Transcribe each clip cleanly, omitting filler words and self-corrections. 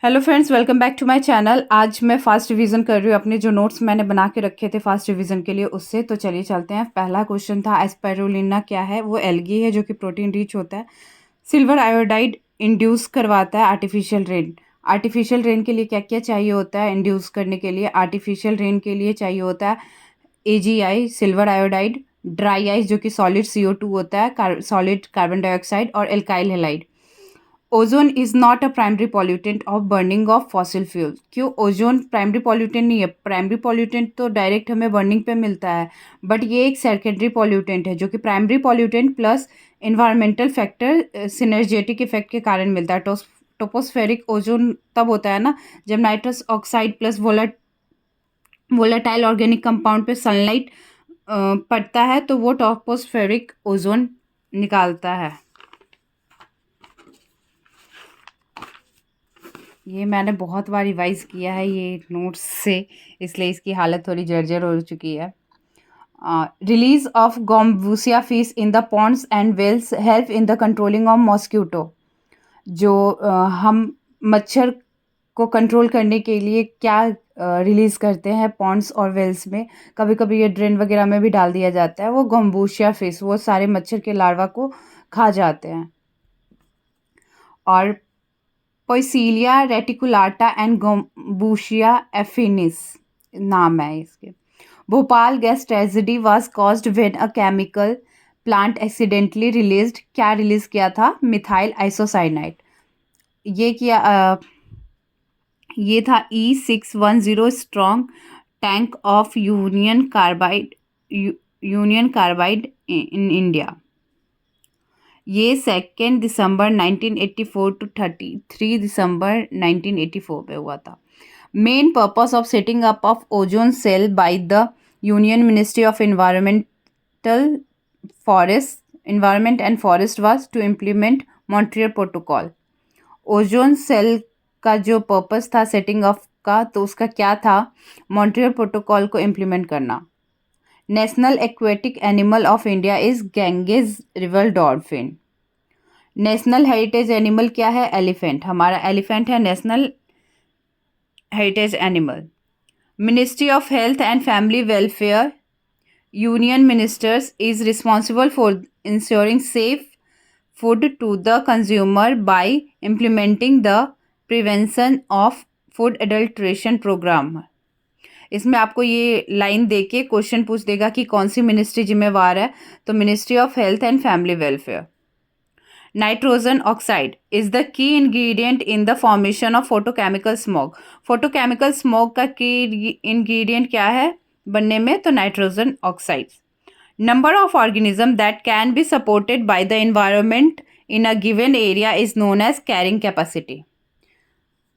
Hello friends, welcome back to my channel. आज मैं fast revision कर रही हूँ अपने जो नोट्स मैंने बना के रखे थे फास्ट रिवीजन के लिए उससे। तो चलिए चलते हैं। पहला क्वेश्चन था एस्पाइरुलिना क्या है। वो एल्गी है जो कि प्रोटीन रिच होता है। सिल्वर आयोडाइड इंड्यूस करवाता है आर्टिफिशियल रेन। आर्टिफिशियल रेन के लिए क्या क्या चाहिए होता है इंड्यूस करने के लिए? आर्टिफिशियल रेन के लिए चाहिए होता है AgI silver iodide, dry ice जो कि सॉलिड CO2 होता है, सॉलिड कार्बन डाइऑक्साइड और alkyl halide. Ozone is not a primary pollutant of burning of fossil fuel. क्यों ओजोन प्राइमरी पॉल्यूटेंट नहीं है? प्राइमरी पॉल्यूटेंट तो डायरेक्ट हमें बर्निंग पे मिलता है, बट ये एक सेकेंडरी पॉल्यूटेंट है जो कि primary pollutant plus environmental factor synergetic effect के कारण मिलता है। टोपोस्फेरिक ओजोन तब होता है ना जब nitrous oxide plus volatile organic compound पे सनलाइट पड़ता है तो वो टोपोस्फेरिक ओजोन निकालता है। ये मैंने बहुत बार रिवाइज किया है ये नोट्स से, इसलिए इसकी हालत थोड़ी जर्जर हो चुकी है। Release of gambusia fish in the ponds and wells help in the controlling of mosquito. जो हम मच्छर को कंट्रोल करने के लिए क्या रिलीज करते हैं पॉन्ड्स और वेल्स में, कभी कभी ये ड्रेन वगैरह में भी डाल दिया जाता है। वो गॉम्बूसिया फिश वो सारे मच्छर के लार्वा को खा जाते हैं। और पोइसीलिया रेटिकुलाटा एंड गॉम्बूशिया एफिनिस नाम है इसके। Bhopal gas tragedy was caused when a chemical plant accidentally released. क्या रिलीज किया था? Methyl isocyanide. ये किया ये था E610 strong tank of union carbide in India. ये 2 दिसंबर 1984 टू 33 दिसंबर 1984 पे हुआ था। Main purpose of setting up of ozone cell by the union ministry of environment and forest was to implement Montreal protocol. Ozone cell का जो purpose था setting up का, तो उसका क्या था? मॉन्ट्रियल प्रोटोकॉल को इम्प्लीमेंट करना। National aquatic animal of India is Ganges river dolphin. National heritage animal क्या है? एलिफेंट। हमारा एलिफेंट है national heritage animal. Ministry of health and family welfare union ministers is responsible for ensuring safe food to the consumer by implementing the prevention of food adulteration programme. इसमें आपको ये line देके question पूछ देगा कि कौन सी ministry जिम्मेवार है, तो ministry of health and family welfare. Nitrogen oxide is the key ingredient in the formation of photochemical smoke. Photochemical smoke का की इंग्रेडिएंट क्या है बनने में? तो nitrogen oxide. Number of organism that can be supported by the environment in a given area is known as carrying capacity.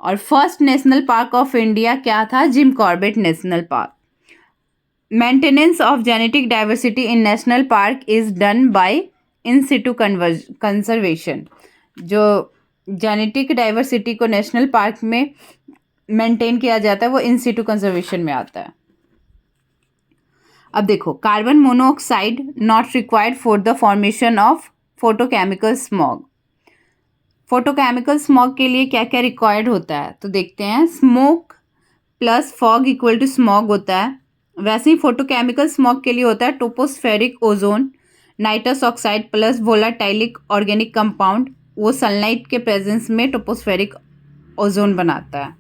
और first national park of India क्या था? Jim Corbett national park. Maintenance of genetic diversity in national park is done by in Situ conservation. जो genetic diversity को national park में maintain किया जाता है वो इन सिटू कंजर्वेशन में आता है। अब देखो, carbon monoxide not required for the formation of photochemical smog. Photochemical smog के लिए क्या क्या रिक्वायर्ड होता है तो देखते हैं। Smoke plus fog equal to smog होता है। वैसे ही फोटोकेमिकल स्मॉग के लिए होता है tropospheric ozone, nitrous oxide plus volatile organic compound. वो सनलाइट के प्रेजेंस में टोपोस्फेरिक ओजोन बनाता है।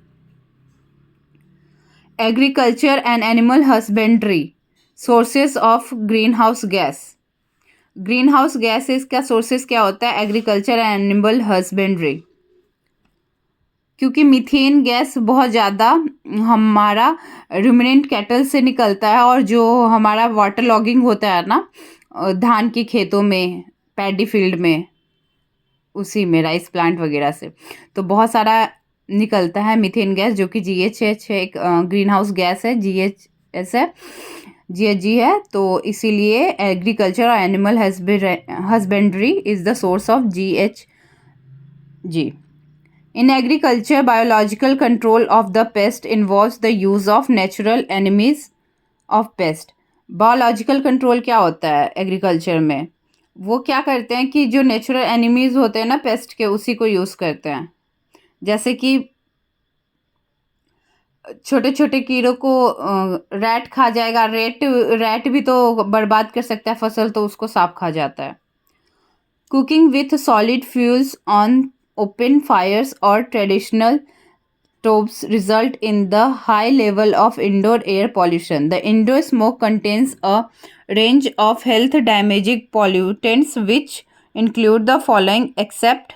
Agriculture and animal husbandry sources of green house gas. Green house gases का सोर्सेज क्या होता है? Agriculture and animal husbandry. क्योंकि मीथेन गैस बहुत ज़्यादा हमारा रूमिनेंट कैटल से निकलता है, और जो हमारा वाटर लॉगिंग होता है ना धान के खेतों में, पैडी फील्ड में, उसी में राइस प्लांट वगैरह से, तो बहुत सारा निकलता है मीथेन गैस जो कि GHG एक ग्रीन हाउस गैस है। GHS है, GHG है। तो इसीलिए एग्रीकल्चर और animal husbandry is the source of GHG। In agriculture, biological control of the pest involves the use of natural enemies of pest. Biological control क्या होता है एग्रीकल्चर में? वो क्या करते हैं कि जो नेचुरल एनिमीज होते हैं ना पेस्ट के, उसी को यूज़ करते हैं। जैसे कि छोटे छोटे कीड़ों को रैट खा जाएगा। रेट रैट भी तो बर्बाद कर सकता है फसल, तो उसको सांप खा जाता है। Cooking with solid fuels on open fires और traditional stoves result in the high level of indoor air pollution. The indoor smoke contains a range of health damaging pollutants which include the following except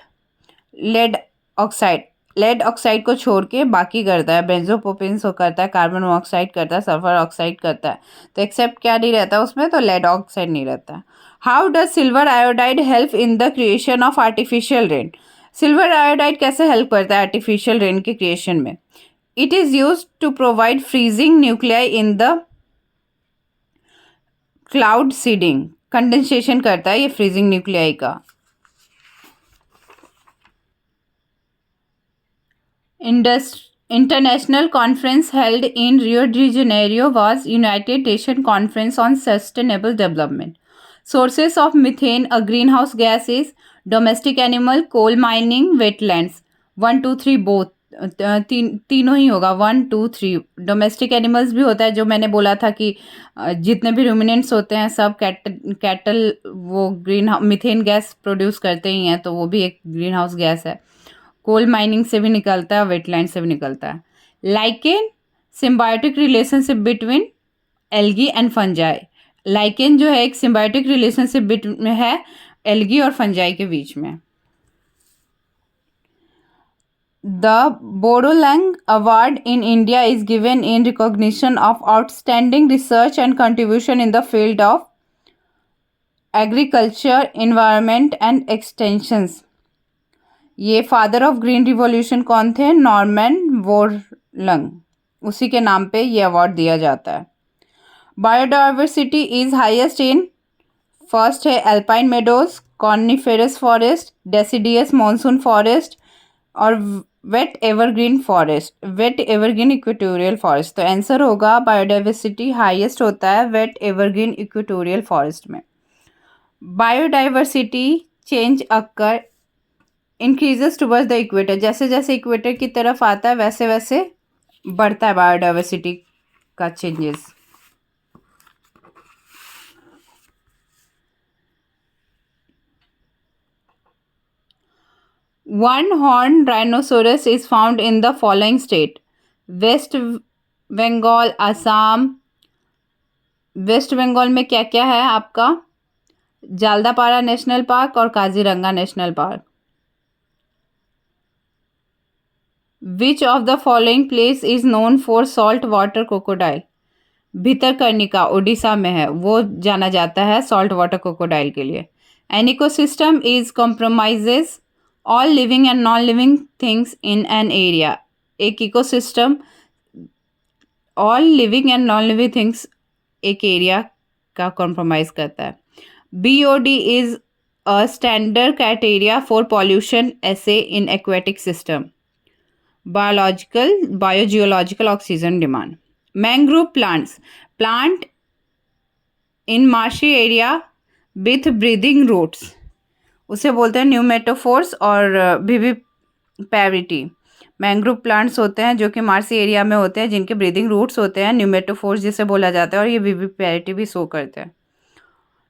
lead oxide. Lead oxide को छोड़ के बाकी करता है। बेंजोप्रोपेन्स को करता है, कार्बन मोनोऑक्साइड करता है, सल्फर ऑक्साइड करता है। तो एक्सेप्ट क्या नहीं रहता उसमें, तो लेड ऑक्साइड नहीं रहता है। How does silver iodide help in the creation of artificial rain? Silver iodide कैसे हेल्प करता है आर्टिफिशियल रेन के क्रिएशन में? It is use to provide freezing nuclei in the cloud seeding. Condensation करता है ये फ्रीजिंग न्यूक्लियाई का। International conference held in Rio de Janeiro was United Nations Conference on Sustainable Development. Sources of methane, a greenhouse gas, is domestic animal, coal mining, wetlands. 1 2 3 both. तीनों ही होगा। 1 2 3 domestic animals भी होता है, जो मैंने बोला था कि जितने भी रूमिनेंट्स होते हैं सब कैटल वो ग्रीन मीथेन गैस प्रोड्यूस करते ही हैं, तो वो भी एक ग्रीन हाउस गैस है। कोल माइनिंग से भी निकलता है, वेटलैंड से भी निकलता है। Lichen, symbiotic relationship between algae and fungi. Lichen जो है एक सिम्बायोटिक रिलेशनशिप में है एल्गी और फंजाई के बीच में। The Borlaug award in India is given in recognition of outstanding research and contribution in the field of agriculture, environment and extensions. ये फादर ऑफ ग्रीन रिवॉल्यूशन कौन थे? नॉर्मन वोरलंग। उसी के नाम पे ये अवार्ड दिया जाता है। Biodiversity is highest in, first है alpine meadows, coniferous forest, deciduous monsoon forest और wet evergreen forest, wet evergreen equatorial forest. तो आंसर होगा बायोडाइवर्सिटी हाईएस्ट होता है वेट एवरग्रीन इक्वेटोरियल फॉरेस्ट में। Biodiversity change occur increases towards the equator. जैसे जैसे equator की तरफ आता है वैसे वैसे बढ़ता है बायोडाइवर्सिटी का changes. One horn rhinoceros is found in the following state: west Bengal, Assam. West Bengal में क्या क्या है आपका? जालदापारा नेशनल पार्क और Kaziranga national park. Which of the following place is known for salt water crocodile? Bhitarkanika Orissa में है, वो जाना जाता है सॉल्ट वाटर क्रोकोडाइल के लिए। An ecosystem is compromises all living and non living things in an area. एक ecosystem all living and non living things एक एरिया का कॉम्प्रोमाइज करता है। BOD is a standard criteria for pollution assay in aquatic system. Biogeological oxygen demand. Mangrove plants, plant in marshy area with breathing roots, उसे बोलते हैं pneumatophores और विविपैरिटी। Mangrove plants होते हैं जो कि मार्शी एरिया में होते हैं, जिनके ब्रीदिंग रूट्स होते हैं, न्यूमेटोफोर्स जिसे बोला जाता है, और ये विविपैरिटी भी शो करते हैं।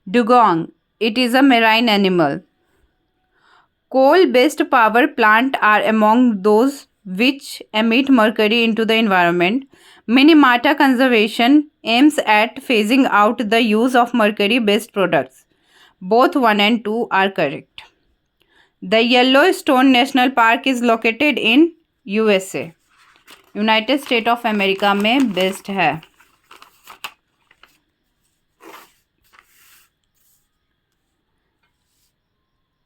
Dugong, it is a marine animal. Coal-based power plants are among those which emit mercury into the environment. Minamata Conservation aims at phasing out the use of mercury-based products. Both 1 and 2 are correct. The Yellowstone National Park is located in USA. United States of America में based है।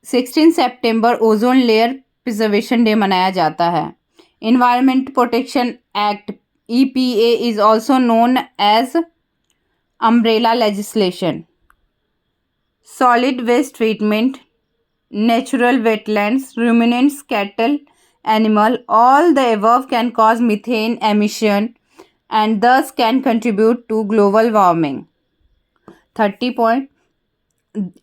16 सितंबर ozone layer preservation day मनाया जाता है। Environment protection act EPA is also known as umbrella legislation. Solid waste treatment, natural wetlands, ruminants, cattle, animal, all the above can cause methane emission and thus can contribute to global warming. 30 point.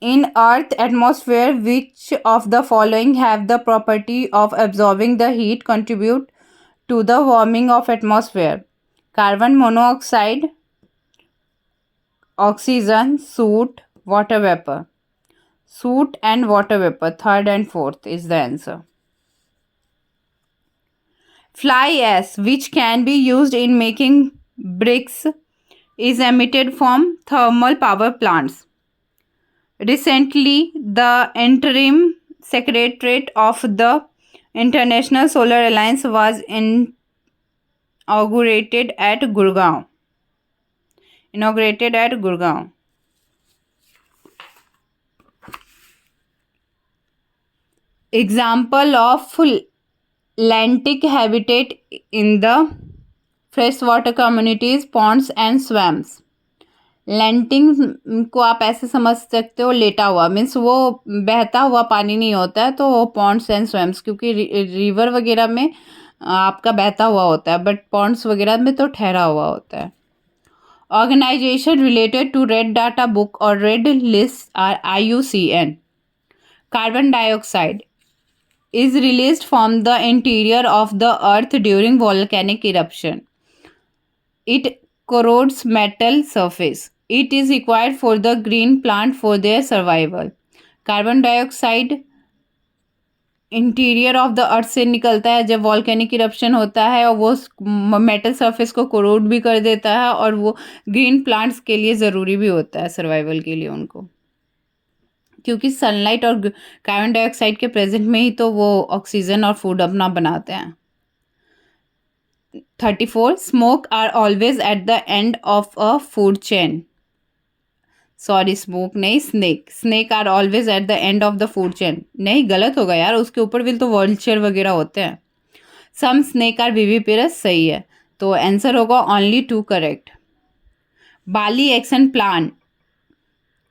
In Earth atmosphere, which of the following have the property of absorbing the heat, contribute to the warming of atmosphere? Carbon monoxide, oxygen, soot, water vapor. Soot and water vapor, third and fourth is the answer. Fly ash, which can be used in making bricks, is emitted from thermal power plants. Recently, the interim secretariat of the International Solar Alliance was inaugurated at Gurgaon. Example of lentic habitat in the freshwater communities, ponds and swamps. लेंटिंग को आप ऐसे समझ सकते हो, लेटा हुआ means वो बहता हुआ पानी नहीं होता है, तो वो पॉन्ड्स एंड स्वैम्स, क्योंकि रिवर वगैरह में आपका बहता हुआ होता है, बट पॉन्ड्स वगैरह में तो ठहरा हुआ होता है. Organisation related to red data book और red list are IUCN. Carbon dioxide is released from the interior of the earth during volcanic eruption. It corrodes metal surface. It is required for the green plant for their survival. Carbon dioxide interior of the earth से निकलता है जब volcanic eruption होता है, और वो metal surface को corrode भी कर देता है, और वो ग्रीन प्लांट्स के लिए ज़रूरी भी होता है सर्वाइवल के लिए उनको, क्योंकि सनलाइट और कार्बन डाइऑक्साइड के प्रेजेंट में ही तो वो ऑक्सीजन और फूड अपना बनाते हैं. 34. Smoke are always at the end of a food chain. Sorry, smoke नहीं, snake are always at the end of the food chain. नहीं, गलत होगा यार, उसके ऊपर भी तो वल्चर वगैरह होते हैं. सम स्नेक आर विविपेरस सही है, तो आंसर होगा only 2 correct. Bali action plan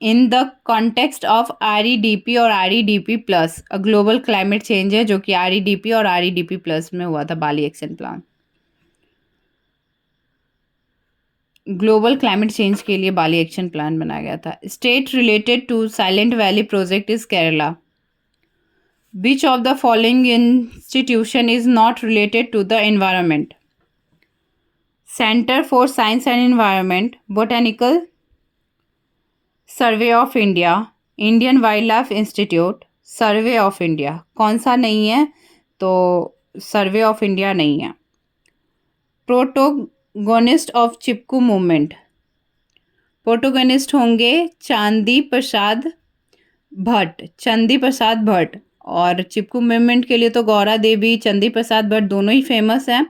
in the context of REDP और REDP plus, a global climate change है जो कि REDP और REDP प्लस में हुआ था. Bali action plan global climate change के लिए बाली एक्शन प्लान बनाया गया था. State related to silent valley project is Kerala. Which of the following institution is not related to the environment? Centre for science and environment, botanical survey of India, Indian wild life institute, survey of India. कौन सा नहीं है? तो सर्वे of India नहीं है. Protagonist of Chipko movement. Protagonist होंगे चंदी प्रसाद भट्ट, और चिपकू movement के लिए तो गौरा देवी, चंदी प्रसाद भट्ट दोनों ही फेमस हैं.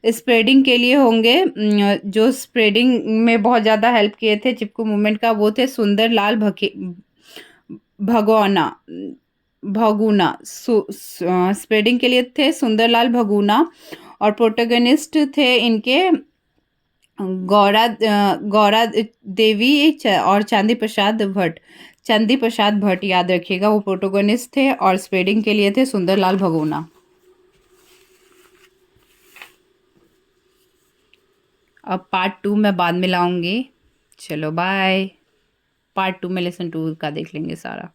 स्प्रेडिंग के लिए होंगे, जो स्प्रेडिंग में बहुत ज़्यादा हेल्प किए थे चिपकू मूवमेंट का, वो थे सुंदर लाल भगुना. स्प्रेडिंग के लिए थे सुंदरलाल भगुना, और प्रोटोगनिस्ट थे इनके गौरा देवी और चंदी प्रसाद भट्ट, याद रखिएगा, वो प्रोटोगनिस्ट थे, और स्प्रेडिंग के लिए थे सुंदरलाल भगुना. अब पार्ट 2 मैं बाद में लाऊंगी. चलो बाय. पार्ट 2 में लेसन 2 का देख लेंगे सारा.